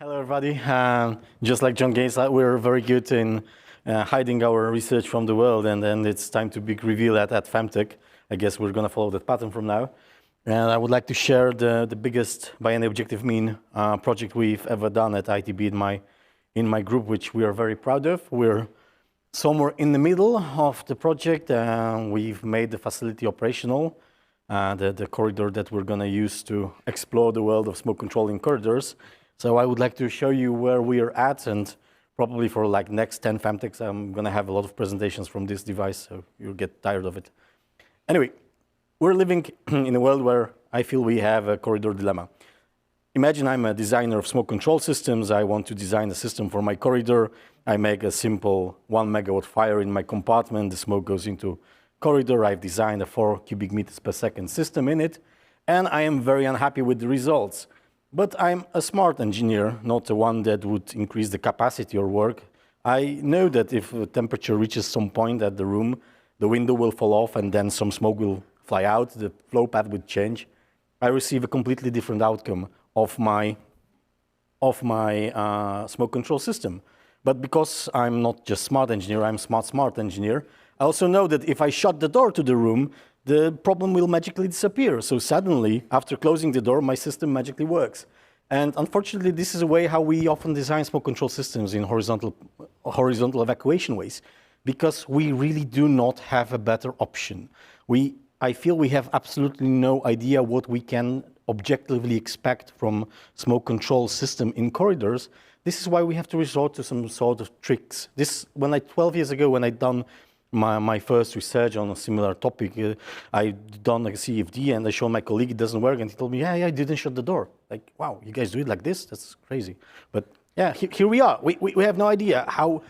Hello, everybody. Just like John Gates, we're very good in hiding our research from the world, and then it's time to big reveal at FEMTC. I guess we're going to follow that pattern from now. And I would like to share the biggest by any objective mean project we've ever done at ITB in my group, which we are very proud of. We're somewhere in the middle of the project. We've made the facility operational, the corridor that we're going to use to explore the world of smoke controlling corridors. So I would like to show you where we are at, and probably for like next 10 FEMTCs, I'm going to have a lot of presentations from this device, so you'll get tired of it. Anyway, we're living in a world where I feel we have a corridor dilemma. Imagine I'm a designer of smoke control systems. I want to design a system for my corridor. I make a simple 1 megawatt fire in my compartment. The smoke goes into corridor. I've designed a 4 cubic meters per second system in it, and I am very unhappy with the results. But I'm a smart engineer, not the one that would increase the capacity or work. I know that if the temperature reaches some point at the room, the window will fall off and then some smoke will fly out, the flow path would change. I receive a completely different outcome of my smoke control system. But because I'm not just smart engineer, I'm smart engineer, I also know that if I shut the door to the room, the problem will magically disappear. So suddenly, after closing the door, my system magically works. And unfortunately, this is a way how we often design smoke control systems in horizontal evacuation ways, because we really do not have a better option. I feel we have absolutely no idea what we can objectively expect from smoke control system in corridors. This is why we have to resort to some sort of tricks. 12 years ago, when I'd done my first research on a similar topic, I'd done a CFD, and I showed my colleague it doesn't work, and he told me, yeah, I didn't shut the door. Like, wow, you guys do it like this? That's crazy. But yeah, here we are. We have no idea how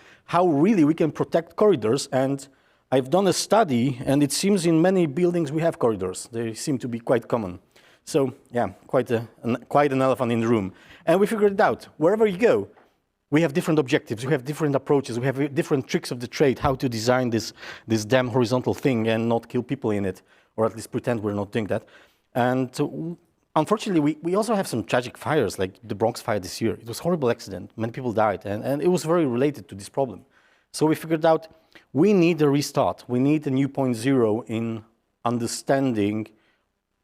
really we can protect corridors, and I've done a study, and it seems in many buildings we have corridors. They seem to be quite common. So yeah, quite an elephant in the room. And we figured it out. Wherever you go, we have different objectives, we have different approaches, we have different tricks of the trade, how to design this damn horizontal thing and not kill people in it, or at least pretend we're not doing that. And unfortunately, we also have some tragic fires, like the Bronx fire this year. It was a horrible accident, many people died, and it was very related to this problem. So we figured out we need a restart. We need a new point zero in understanding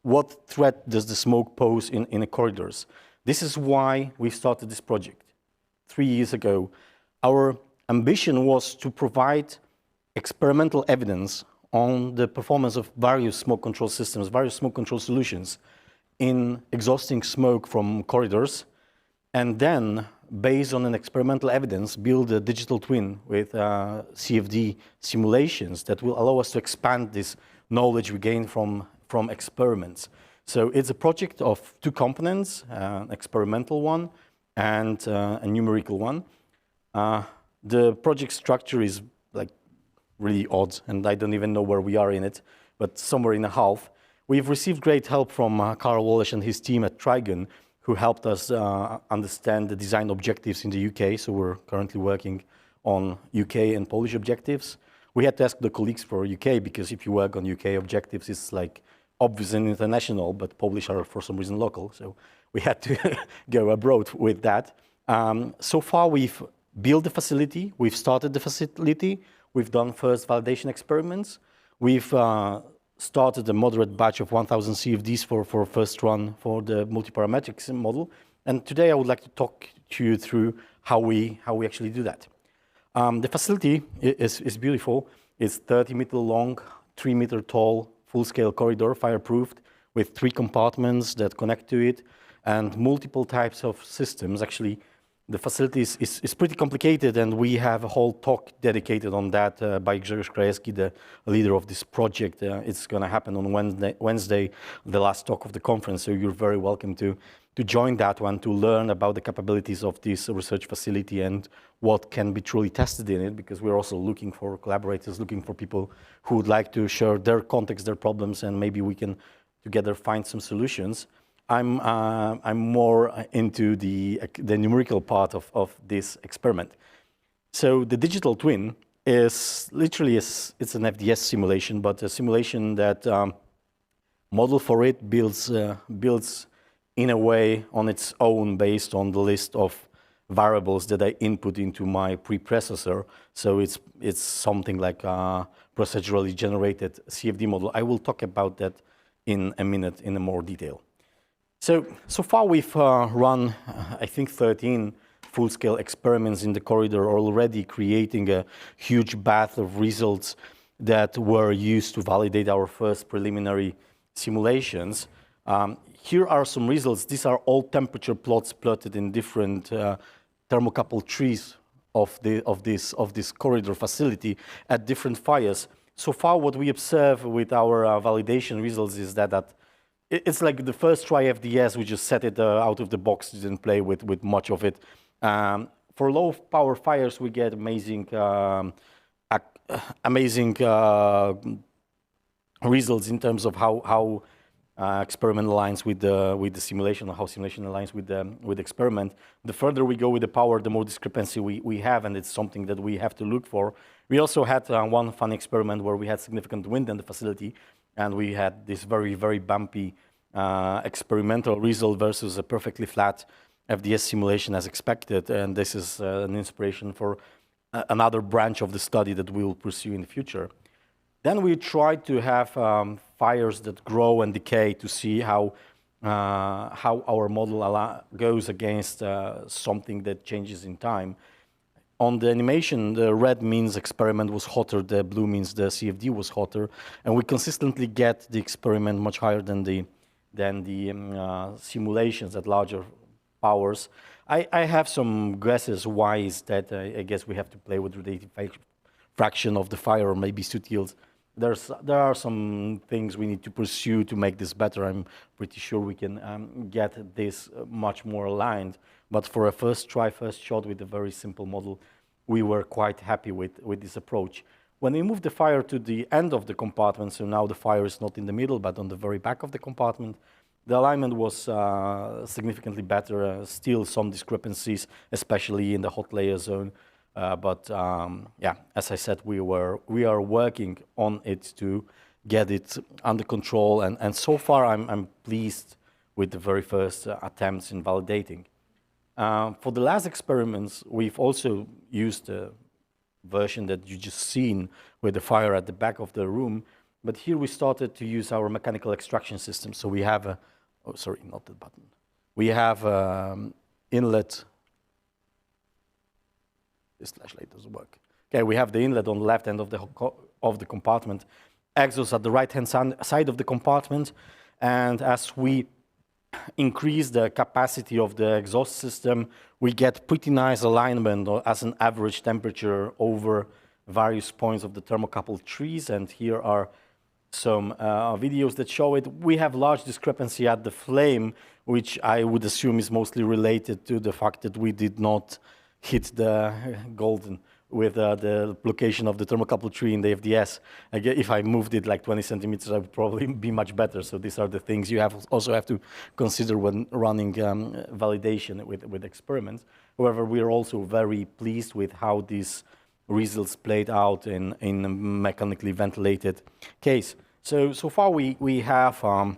what threat does the smoke pose in the corridors. This is why we started this project. 3 years ago, our ambition was to provide experimental evidence on the performance of various smoke control systems, various smoke control solutions in exhausting smoke from corridors, and then, based on an experimental evidence, build a digital twin with CFD simulations that will allow us to expand this knowledge we gain from experiments. So it's a project of 2 components, an experimental one and a numerical one. The project structure is like really odd, and I don't even know where we are in it, but somewhere in a half. We've received great help from Carl Walsh and his team at Trigon, who helped us understand the design objectives in the UK. So we're currently working on UK and Polish objectives. We had to ask the colleagues for UK, because if you work on UK objectives, it's like obvious and international, but Polish are for some reason local. So we had to go abroad with that. So far, we've built the facility, we've started the facility, we've done first validation experiments, we've started a moderate batch of 1,000 CFDs for first run for the multiparametric model. And today I would like to talk to you through how we actually do that. The facility is beautiful. It's 30-meter long, 3-meter tall, full-scale corridor, fireproofed, with 3 compartments that connect to it, and multiple types of systems. Actually, the facility is pretty complicated, and we have a whole talk dedicated on that by Dr Krajewski, the leader of this project. It's going to happen on Wednesday, the last talk of the conference, so you're very welcome to join that one, to learn about the capabilities of this research facility and what can be truly tested in it, because we're also looking for collaborators, looking for people who would like to share their context, their problems, and maybe we can together find some solutions. I'm more into the numerical part of this experiment. So the digital twin is literally, it's an FDS simulation, but a simulation that model for it builds in a way on its own based on the list of variables that I input into my preprocessor. So it's something like a procedurally generated CFD model. I will talk about that in a minute in more detail. So far we've run, I think, 13 full-scale experiments in the corridor, already creating a huge bath of results that were used to validate our first preliminary simulations. Here are some results. These are all temperature plots plotted in different thermocouple trees of this corridor facility at different fires. So far, what we observe with our validation results is that it's like the first try FDS. We just set it out of the box, didn't play with much of it. For low power fires, we get amazing results in terms of how experiment aligns with the simulation, or how simulation aligns with the experiment. The further we go with the power, the more discrepancy we have, and it's something that we have to look for. We also had one fun experiment where we had significant wind in the facility, and we had this very, very bumpy experimental result versus a perfectly flat FDS simulation as expected, and this is an inspiration for another branch of the study that we will pursue in the future. Then we tried to have fires that grow and decay to see how our model goes against something that changes in time. On the animation, the red means experiment was hotter, the blue means the CFD was hotter, and we consistently get the experiment much higher than the simulations at larger powers. I have some guesses why is that. I guess we have to play with relative fraction of the fire, or maybe subtleties. There are some things we need to pursue to make this better. I'm pretty sure we can get this much more aligned. But for a first try, first shot with a very simple model, we were quite happy with this approach. When we moved the fire to the end of the compartment, so now the fire is not in the middle, but on the very back of the compartment, the alignment was significantly better. Still some discrepancies, especially in the hot layer zone. Yeah, as I said, we are working on it to get it under control, and so far I'm pleased with the very first attempts in validating. For the last experiments, we've also used a version that you just seen with the fire at the back of the room, but here we started to use our mechanical extraction system. So we have oh sorry, not the button. We have inlet. This flashlight doesn't work. Okay, we have the inlet on the left end of the compartment, exhaust at the right-hand side of the compartment, and as we increase the capacity of the exhaust system, we get pretty nice alignment as an average temperature over various points of the thermocouple trees, and here are some videos that show it. We have large discrepancy at the flame, which I would assume is mostly related to the fact that we did not hit the golden with the location of the thermocouple tree in the FDS. If I moved it like 20 centimeters, I would probably be much better. So these are the things you also have to consider when running validation with experiments. However, we are also very pleased with how these results played out in a mechanically ventilated case. So far we have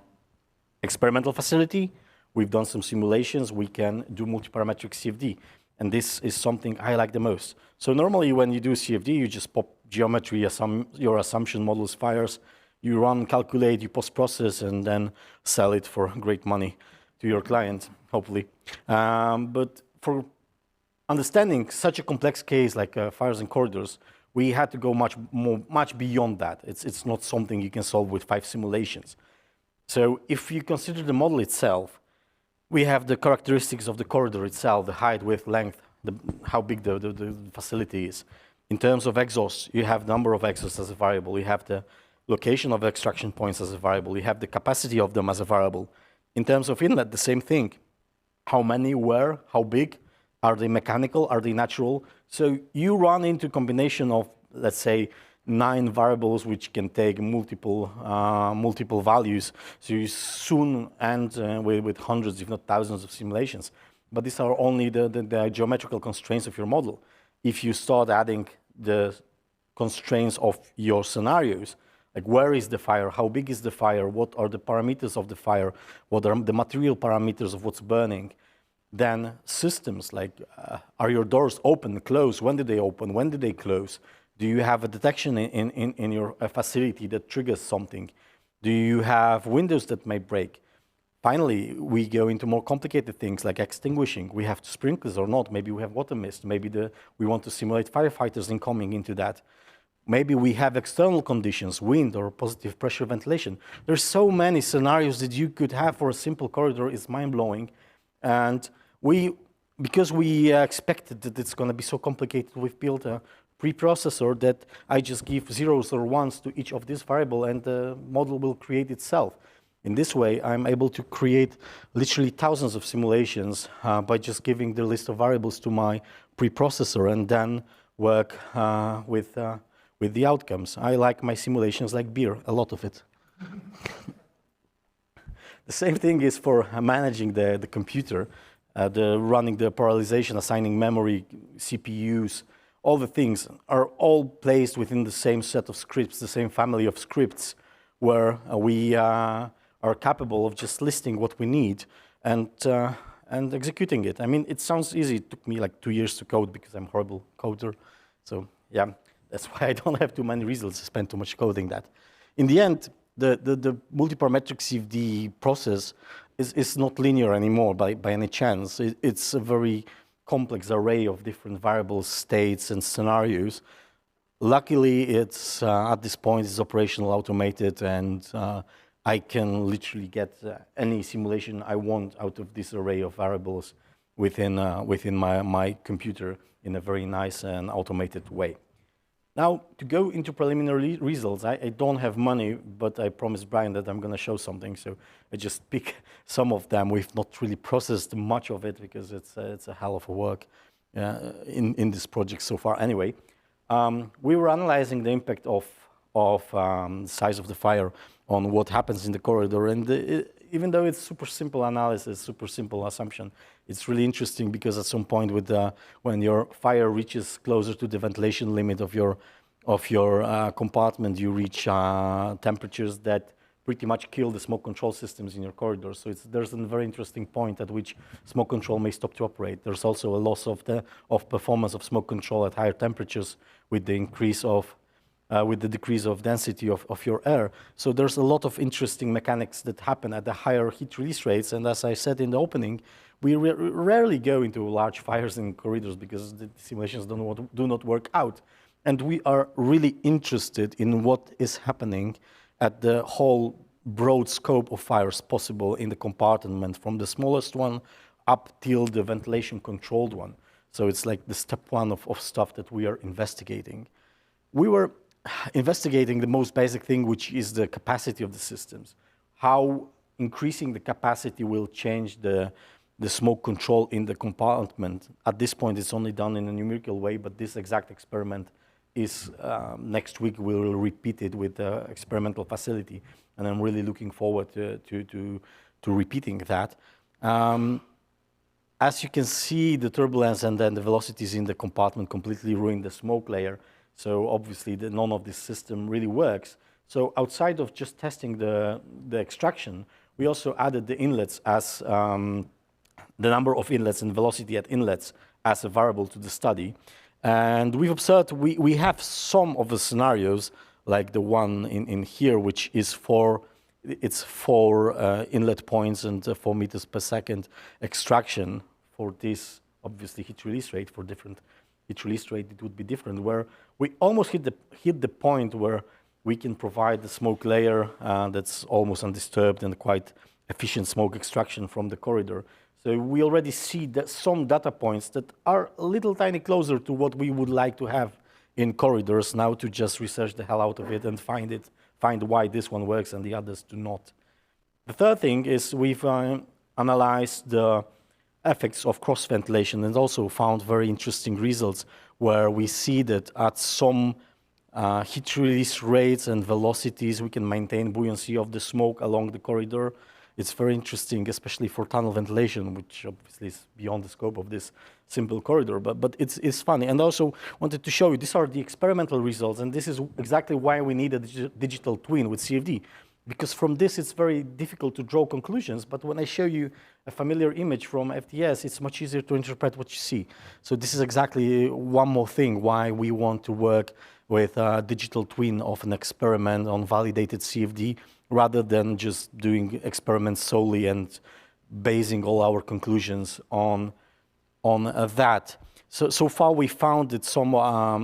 experimental facility. We've done some simulations. We can do multiparametric CFD. And this is something I like the most. So normally when you do CFD, you just pop geometry, your assumption models fires, you run, calculate, you post-process, and then sell it for great money to your client, hopefully. But for understanding such a complex case like fires and corridors, we had to go much beyond that. It's not something you can solve with 5 simulations. So if you consider the model itself, we have the characteristics of the corridor itself, the height, width, length, how big the facility is. In terms of exhausts, you have number of exhausts as a variable. You have the location of extraction points as a variable. You have the capacity of them as a variable. In terms of inlet, the same thing. How many, where, how big? Are they mechanical? Are they natural? So you run into combination of, let's say, 9 variables which can take multiple values. So you soon end with hundreds, if not thousands, of simulations. But these are only the geometrical constraints of your model. If you start adding the constraints of your scenarios, like where is the fire, how big is the fire, what are the parameters of the fire, what are the material parameters of what's burning, then systems like, are your doors open, close, when do they open, when do they close? Do you have a detection in your facility that triggers something? Do you have windows that may break? Finally, we go into more complicated things like extinguishing. We have sprinklers or not. Maybe we have water mist. Maybe we want to simulate firefighters incoming into that. Maybe we have external conditions, wind or positive pressure ventilation. There's so many scenarios that you could have for a simple corridor. It's mind-blowing. And because we expected that it's going to be so complicated, we've built a preprocessor that I just give zeros or ones to each of these variables, and the model will create itself. In this way, I'm able to create literally thousands of simulations by just giving the list of variables to my preprocessor and then work with the outcomes. I like my simulations like beer, a lot of it. The same thing is for managing the computer, running the parallelization, assigning memory, CPUs. All the things are all placed within the same set of scripts, the same family of scripts, where we are capable of just listing what we need and executing it. I mean, it sounds easy. It took me like 2 years to code because I'm a horrible coder. So yeah, that's why I don't have too many results. I spend too much coding that. In the end, the multiparametric CFD process is not linear anymore by any chance. It's a very complex array of different variables, states, and scenarios. Luckily, it's at this point it's operational, automated, and I can literally get any simulation I want out of this array of variables within my computer in a very nice and automated way. Now, to go into preliminary results, I don't have money, but I promised Brian that I'm going to show something, so I just pick some of them. We've not really processed much of it because it's a hell of a work in this project so far. Anyway, we were analyzing the impact of the size of the fire on what happens in the corridor, and even though it's super simple analysis, super simple assumption, it's really interesting because at some point when your fire reaches closer to the ventilation limit of your compartment, you reach temperatures that pretty much kill the smoke control systems in your corridor. So there's a very interesting point at which smoke control may stop to operate. There's also a loss of performance of smoke control at higher temperatures with the increase of with the decrease of density of your air. So there's a lot of interesting mechanics that happen at the higher heat release rates. And as I said in the opening, we rarely go into large fires in corridors because the simulations do not work out. And we are really interested in what is happening at the whole broad scope of fires possible in the compartment, from the smallest one up till the ventilation controlled one. So it's like the step one of stuff that we are investigating. We were investigating the most basic thing, which is the capacity of the systems. How increasing the capacity will change the smoke control in the compartment. At this point, it's only done in a numerical way, but this exact experiment is next week we will repeat it with the experimental facility, and I'm really looking forward to repeating that. As you can see, the turbulence and then the velocities in the compartment completely ruin the smoke layer. So obviously, none of this system really works. So outside of just testing the extraction, we also added the inlets as the number of inlets and velocity at inlets as a variable to the study. And we've observed we have some of the scenarios, like the one in here, which is four inlet points and 4 meters per second extraction for this, obviously, heat release rate. For different heat release rate, it would be different, where we almost hit the point where we can provide the smoke layer that's almost undisturbed and quite efficient smoke extraction from the corridor. So we already see that some data points that are a little tiny closer to what we would like to have in corridors now, to just research the hell out of it and find why this one works and the others do not. The third thing is we've analyzed the effects of cross ventilation and also found very interesting results where we see that at some heat release rates and velocities we can maintain buoyancy of the smoke along the corridor. It's very interesting, especially for tunnel ventilation, which obviously is beyond the scope of this simple corridor, but it's funny. And also wanted to show you, these are the experimental results, and this is exactly why we need a digital twin with CFD. because from this it's very difficult to draw conclusions, but when I show you a familiar image from FDS, it's much easier to interpret what you see. So this is exactly one more thing why we want to work with a digital twin of an experiment on validated CFD, rather than just doing experiments solely and basing all our conclusions on that. So far we found that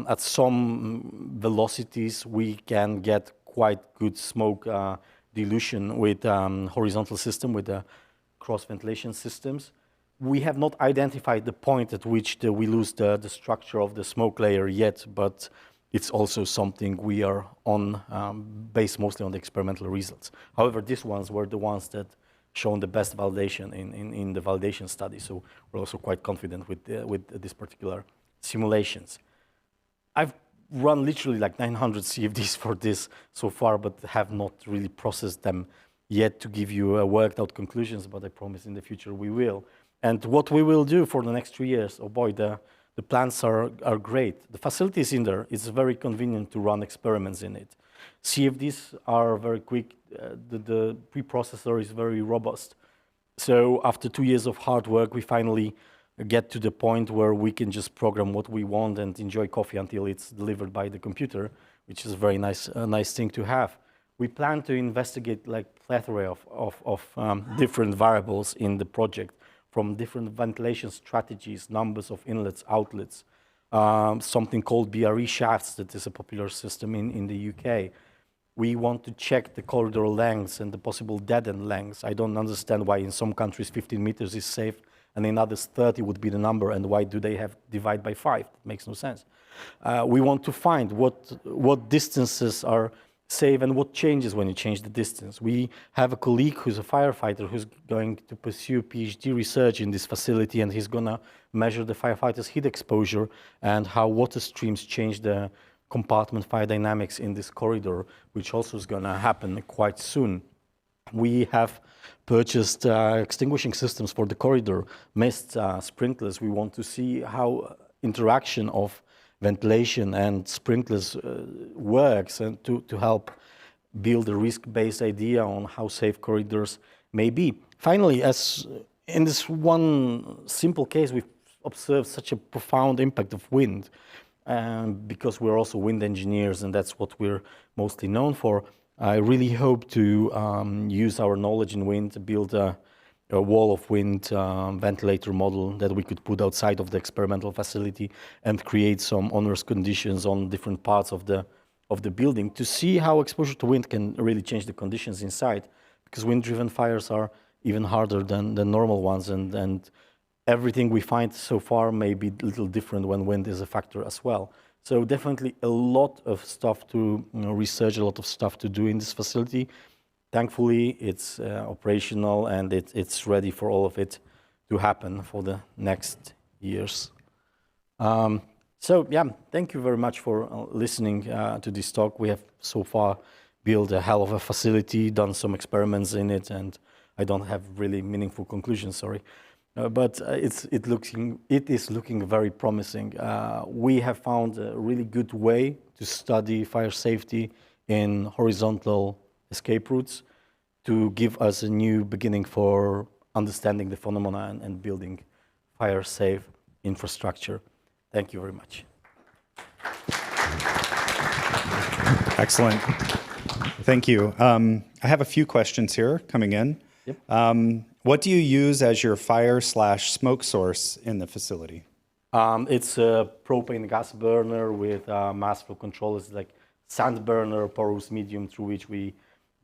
at some velocities we can get quite good smoke dilution with horizontal system, with the cross ventilation systems. We have not identified the point at which we lose the structure of the smoke layer yet, but it's also something we are on, based mostly on the experimental results. However, these ones were the ones that shown the best validation in the validation study, so we're also quite confident with this particular simulations. I've run literally like 900 CFDs for this so far, but have not really processed them yet to give you worked out conclusions, but I promise in the future we will. And what we will do for the next 3 years, oh boy, the plans are great. The facilities in there, it's very convenient to run experiments in it. CFDs are very quick, the preprocessor is very robust. So after 2 years of hard work, we finally get to the point where we can just program what we want and enjoy coffee until it's delivered by the computer, which is a very nice thing to have. We plan to investigate like plethora of different variables in the project, from different ventilation strategies, numbers of inlets, outlets, something called BRE shafts that is a popular system in the UK. We want to check the corridor lengths and the possible dead-end lengths. I don't understand why in some countries 15 meters is safe and in others 30 would be the number, and why do they have divide by 5? It makes no sense. We want to find what distances are safe and what changes when you change the distance. We have a colleague who's a firefighter who's going to pursue PhD research in this facility, and he's gonna measure the firefighters' heat exposure and how water streams change the compartment fire dynamics in this corridor, which also is gonna happen quite soon. We have purchased extinguishing systems for the corridor, mist, sprinklers. We want to see how interaction of ventilation and sprinklers works, and to help build a risk-based idea on how safe corridors may be. Finally, as in this one simple case, we've observed such a profound impact of wind, because we're also wind engineers and that's what we're mostly known for. I really hope to use our knowledge in wind to build a wall of wind ventilator model that we could put outside of the experimental facility and create some onerous conditions on different parts of the building to see how exposure to wind can really change the conditions inside, because wind-driven fires are even harder than normal ones, and everything we find so far may be a little different when wind is a factor as well. So definitely a lot of stuff to research, a lot of stuff to do in this facility. Thankfully, it's operational and it's ready for all of it to happen for the next years. So yeah, thank you very much for listening to this talk. We have so far built a hell of a facility, done some experiments in it, and I don't have really meaningful conclusions, sorry. But it is looking very promising. We have found a really good way to study fire safety in horizontal escape routes to give us a new beginning for understanding the phenomena and building fire-safe infrastructure. Thank you very much. Excellent. Thank you. I have a few questions here coming in. Yep. What do you use as your fire/smoke source in the facility? It's a propane gas burner with mass flow control. It's like sand burner, porous medium through which we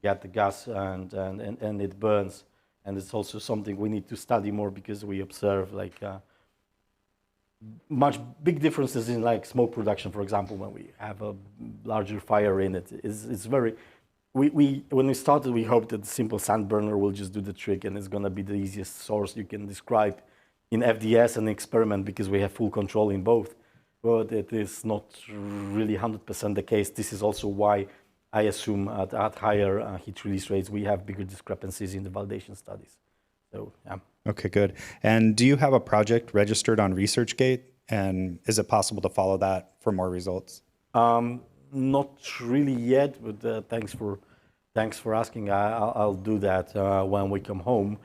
get the gas and it burns. And it's also something we need to study more because we observe like big differences in like smoke production, for example, when we have a larger fire in it. It's very, when we started, we hoped that the simple sand burner will just do the trick and it's gonna be the easiest source you can describe in FDS and experiment because we have full control in both. But it is not really 100% the case. This is also why I assume at higher heat release rates, we have bigger discrepancies in the validation studies. So, yeah. Okay, good. And do you have a project registered on ResearchGate? And is it possible to follow that for more results? Not really yet, but thanks for Thanks for asking. I'll do that when we come home.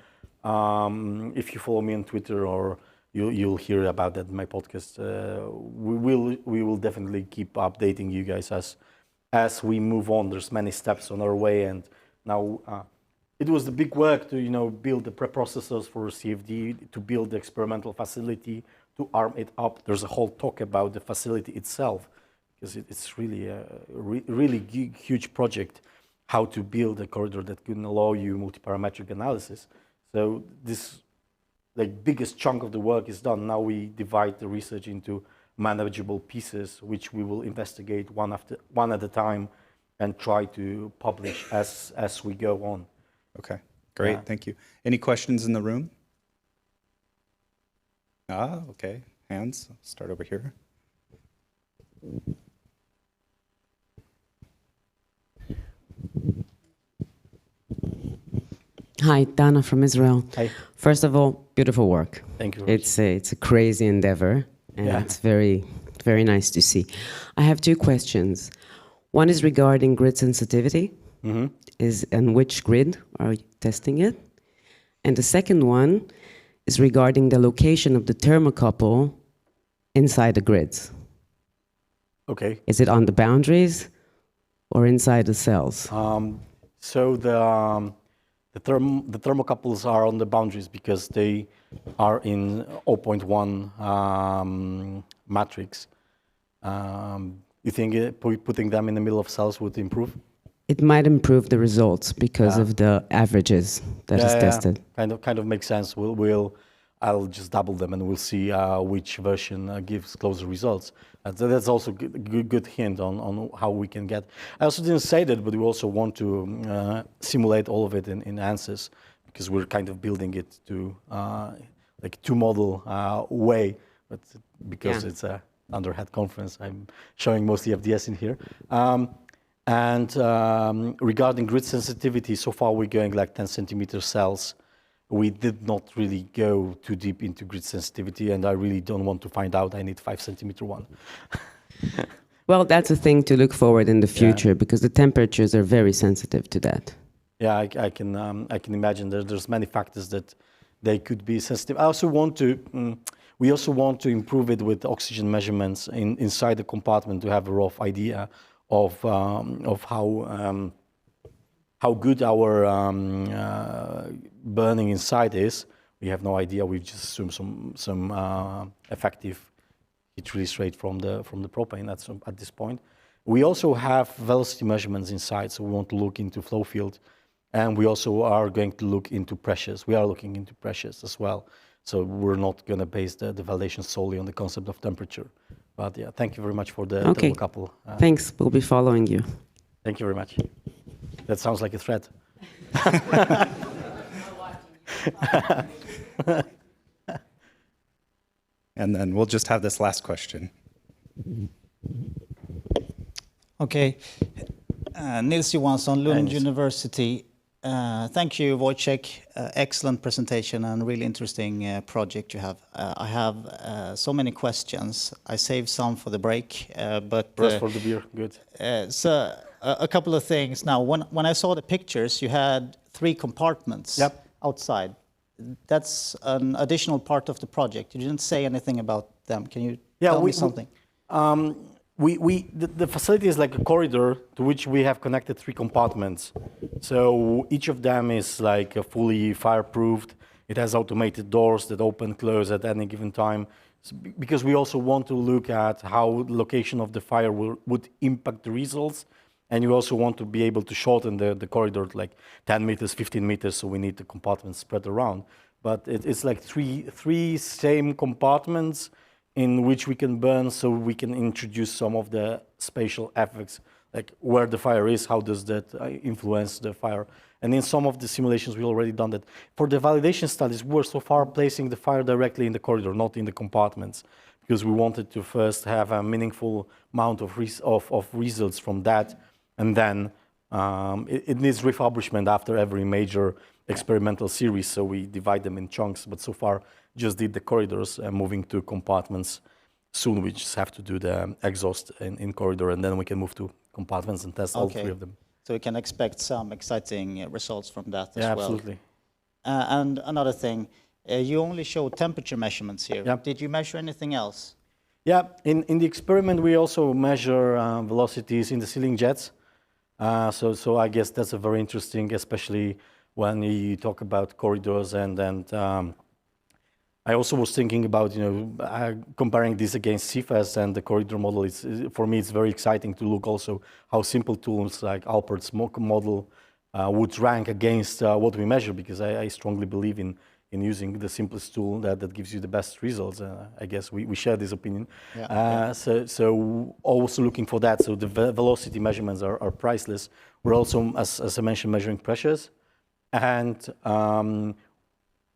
If you follow me on Twitter, or you'll hear about that in my podcast, we will definitely keep updating you guys as we move on. There's many steps on our way, and now it was the big work to build the preprocessors for CFD, to build the experimental facility, to arm it up. There's a whole talk about the facility itself, because it's really a really huge project, how to build a corridor that can allow you multiparametric analysis. So this biggest chunk of the work is done. Now we divide the research into manageable pieces, which we will investigate one at a time and try to publish as we go on. Okay, great, Yeah. thank you. Any questions in the room? Okay, hands. I'll start over here. Hi, Dana from Israel. Hi. First of all, beautiful work. Thank you very much. It's a crazy endeavor, and Yeah. it's very nice to see. I have two questions. One is regarding grid sensitivity. And which grid are you testing it? And the second one is regarding the location of the thermocouple inside the grids. Okay. Is it on the boundaries or inside the cells? So the thermocouples are on the boundaries because they are in 0.1 matrix. You think putting them in the middle of cells would improve? It might improve the results because of the averages that is tested. Kind of makes sense. I'll just double them and we'll see which version gives closer results. That's also good hint on how we can get. I also didn't say that, but we also want to simulate all of it in ANSYS, because we're kind of building it to to model way, but because it's a underhead conference, I'm showing mostly FDS in here. And regarding grid sensitivity, so far we're going like 10 centimeter cells. We did not really go too deep into grid sensitivity, and I really don't want to find out I need 5 centimeter one. Well, that's a thing to look forward in the future, because the temperatures are very sensitive to that. Yeah, I can imagine there's many factors that they could be sensitive. I also want to, we also want to improve it with oxygen measurements inside the compartment to have a rough idea of how good our burning inside is. We have no idea. We've just assumed some effective heat release rate from the propane. That's at this point. We also have velocity measurements inside, so we want to look into flow field, and we also are going to look into pressures. We are looking into pressures as well. So we're not going to base the validation solely on the concept of temperature. But yeah, thank you very much for the thermocouple. Thanks. We'll be following you. Thank you very much. That sounds like a threat. And then we'll just have this last question. Okay. Nils Johansson, Lund Nils. University. Thank you, Wojciech. Excellent presentation and really interesting project you have. I have so many questions. I saved some for the break, but Rest for the beer, good. so a couple of things. Now, when I saw the pictures, you had 3 compartments outside. That's an additional part of the project. You didn't say anything about them. Can you tell me something? The facility is like a corridor to which we have connected 3 compartments. So each of them is like fully fireproofed. It has automated doors that open, close at any given time. So because we also want to look at how the location of the fire would impact the results. And you also want to be able to shorten the corridor to like 10 meters, 15 meters, so we need the compartments spread around. But it's like three same compartments in which we can burn, so we can introduce some of the spatial effects, like where the fire is, how does that influence the fire. And in some of the simulations, we already done that. For the validation studies, we're so far placing the fire directly in the corridor, not in the compartments, because we wanted to first have a meaningful amount of results from that. And then it needs refurbishment after every major experimental series, so we divide them in chunks. But so far, just did the corridors, moving to compartments. Soon we just have to do the exhaust in corridor, and then we can move to compartments and test all 3 of them. So we can expect some exciting results from that as Yeah, well. absolutely. And another thing, you only show temperature measements here. Yeah. Did you measure anything else? Yeah, in the experiment, we also measure velocities in the ceiling jets. So I guess that's a very interesting, especially when you talk about corridors and I also was thinking about, comparing this against CFAS and the corridor model. For me, it's very exciting to look also how simple tools like Alpert's model would rank against what we measure, because I strongly believe in using the simplest tool that gives you the best results. I guess we share this opinion. Yeah. So also looking for that. So the velocity measurements are priceless. We're also, as I mentioned, measuring pressures. And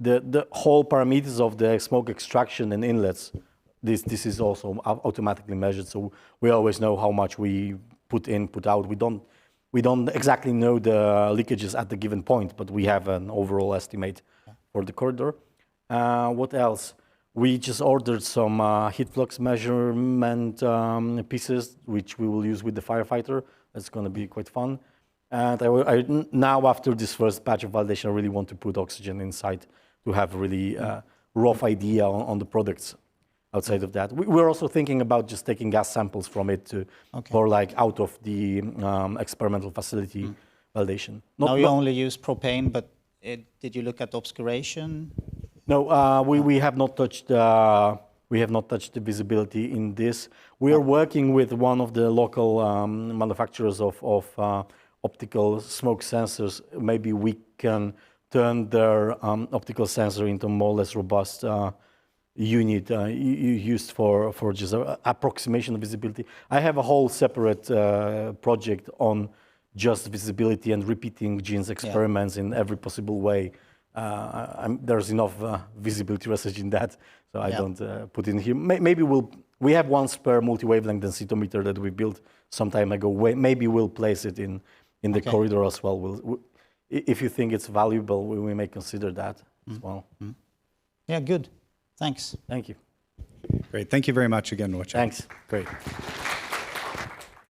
the whole parameters of the smoke extraction and inlets, this is also automatically measured. So we always know how much we put in, put out. We don't exactly know the leakages at the given point, but we have an overall estimate for the corridor. What else? We just ordered some heat flux measurement pieces, which we will use with the firefighter. That's going to be quite fun. And now, after this first batch of validation, I really want to put oxygen inside to have a really rough idea on the products outside of that. We're also thinking about just taking gas samples from it for like out of the experimental facility validation. Now you only use propane, but did you look at obscuration? No, we have not touched. We have not touched the visibility in this. We are working with one of the local manufacturers of optical smoke sensors. Maybe we can turn their optical sensor into more or less robust unit used for just approximation of visibility. I have a whole separate project on just visibility and repeating Gene's experiments in every possible way. There's enough visibility research in that, so I don't put it in here. Maybe we have one spare multi-wavelength densitometer that we built some time ago. Maybe we'll place it in the corridor as well. If you think it's valuable, we may consider that as well. Yeah, good. Thanks. Thank you. Great. Thank you very much again, Wojciech. Thanks. Great.